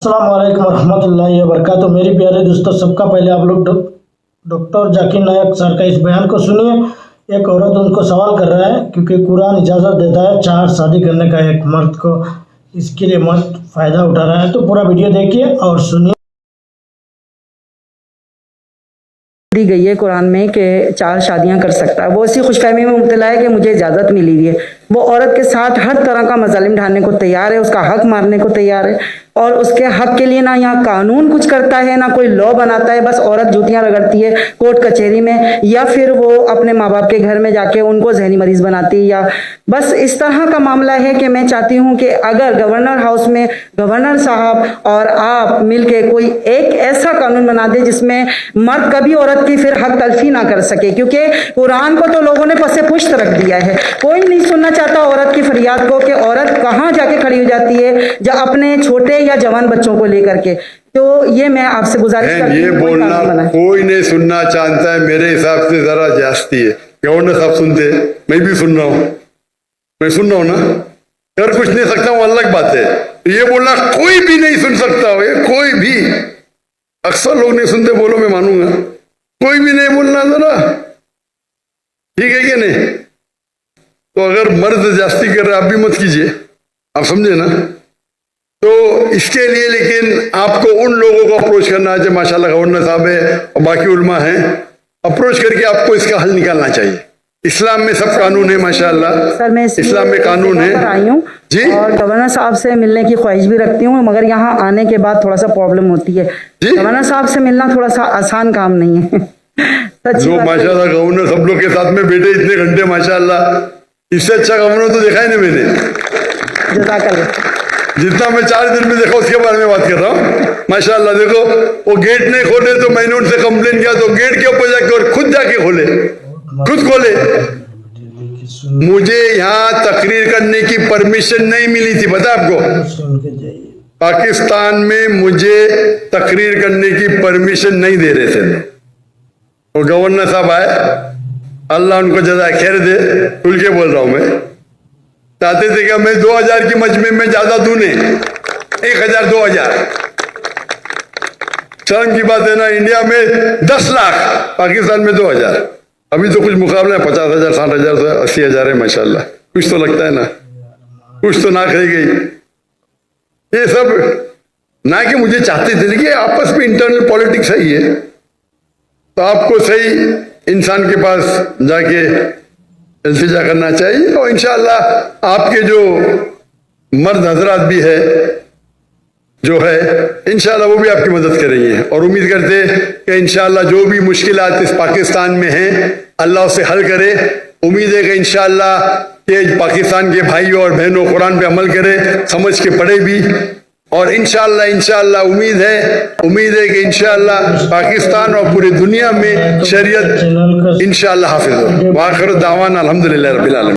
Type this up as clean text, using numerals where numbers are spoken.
अस्सलाम वालेकुम रहमतुल्लाहि व बरकातुहू। मेरी प्यारे दोस्तों, सबका पहले आप लोग डॉक्टर जाकिर नायक सर का इस बयान को सुनिए। एक औरत उनको सवाल कर रहा है क्योंकि कुरान इजाज़त देता है 4 शादी करने का एक मर्द को, इसके लिए मर्द फ़ायदा उठा रहा है। तो पूरा वीडियो देखिए और सुनिए। दी गई है कुरान में कि 4 शादियां कर सकता है। वो इसी खुशफहमी में मुब्तला है कि मुझे इजाज़त मिली हुई है। वो औरत के साथ हर तरह का मज़ालिम ढाने को तैयार है, उसका हक मारने को तैयार है और उसके हक के लिए ना यहाँ कानून कुछ करता है ना कोई लॉ बनाता है। बस औरत जूतियां रगड़ती है कोर्ट कचहरी में, या फिर वो अपने माँ बाप के घर में जाके उनको जहनी मरीज बनाती है। या बस इस तरह का मामला है कि मैं चाहती हूँ कि अगर गवर्नर हाउस में गवर्नर साहब और आप मिलके कोई एक ऐसा कानून बना दे जिसमें मर्द कभी औरत की फिर हक तलफी ना कर सके, क्योंकि कुरान को तो लोगों ने पसे पुश्त रख दिया है। कोई नहीं सुनना चाहता औरत की फरियाद को कि औरत कहाँ जाके खड़ी हो जाती है जब अपने छोटे या जवान बच्चों को लेकर के। तो ये मैं आपसे गुजारिश करती हूँ, ये बोलना कोई नहीं सुनना चाहता है। मेरे हिसाब से जरा जास्ती है। गवर्नर साहब सुनते, मैं भी सुन रहा हूँ, मैं सुन रहा हूँ ना, कर कुछ नहीं सकता हूँ, अलग बात है। ये बोलना कोई भी नहीं सुन सकता, ये कोई भी, अक्सर लोग नहीं सुनते, बोलो मैं मानूंगा, कोई भी नहीं बोलना जरा, ठीक है कि नहीं? तो अगर मर्द जास्ती कर रहे आप भी मत कीजिए, आप समझे ना? तो इसके लिए लेकिन आपको उन लोगों को अप्रोच करना चाहिए, माशाल्लाह गवर्नर साहब है और बाकी उलमा हैं, अप्रोच करके आपको इसका हल निकालना चाहिए। इस्लाम में सब कानून है माशाल्लाह, सर मैं इस्लाम में कानून है आई हूँ जी, और गवर्नर साहब से मिलने की ख्वाहिश भी रखती हूँ, मगर यहाँ आने के बाद थोड़ा सा प्रॉब्लम होती है। गवर्नर साहब से मिलना थोड़ा सा आसान काम नहीं है। जो माशाल्लाह गवर्नर सब लोग के साथ में बैठे इतने घंटे, माशाल्लाह, इससे अच्छा गवर्नर तो देखा ही नहीं मैंने। जितना मैं 4 दिन में देखा उसके बारे में बात कर रहा हूँ। माशाल्लाह देखो, वो गेट नहीं खोले तो मैंने उनसे कंप्लेन किया तो गेट के ऊपर जाके और खुद जाके खोले, खुद खोले। मुझे यहाँ तकरीर करने की परमिशन नहीं मिली थी, पता आपको? पाकिस्तान में मुझे तकरीर करने की परमिशन नहीं दे रहे थे। और गवर्नर साहब आए, अल्लाह उनको जज़ा खैर दे, खुल के बोल रहा हूं मैं, चाहते थे कि मैं 2000 की मजमे में ज्यादा दूं नहीं, 1000 2000, शर्म की बात है ना। इंडिया में 10 लाख, पाकिस्तान में 2000। अभी तो कुछ मुकाबला है, 50,000 60,000 80,000 है माशाल्लाह। कुछ तो लगता है ना, कुछ तो नाक रह गई। ये सब ना कि मुझे चाहते थे, देखिए आपस में इंटरनल पॉलिटिक्स है ये, तो आपको सही इंसान के पास जाके इल्तिजा करना चाहिए और इंशाअल्लाह आपके जो मर्द हजरात भी है जो है, इंशाअल्लाह वो भी आपकी मदद करेंगे। और उम्मीद करते हैं कि इंशाअल्लाह जो भी मुश्किलात इस पाकिस्तान में हैं अल्लाह उसे हल करे। उम्मीद है कि इंशाअल्लाह के पाकिस्तान के भाई और बहनों कुरान पे अमल करे, समझ के पढ़े भी, और इंशाअल्लाह उम्मीद है कि इंशाअल्लाह पाकिस्तान और पूरी दुनिया में शरीयत इंशाअल्लाह हाफिज हो। वाखिर दावाना अल्हम्दुलिल्लाह रब्बिल आलमीन।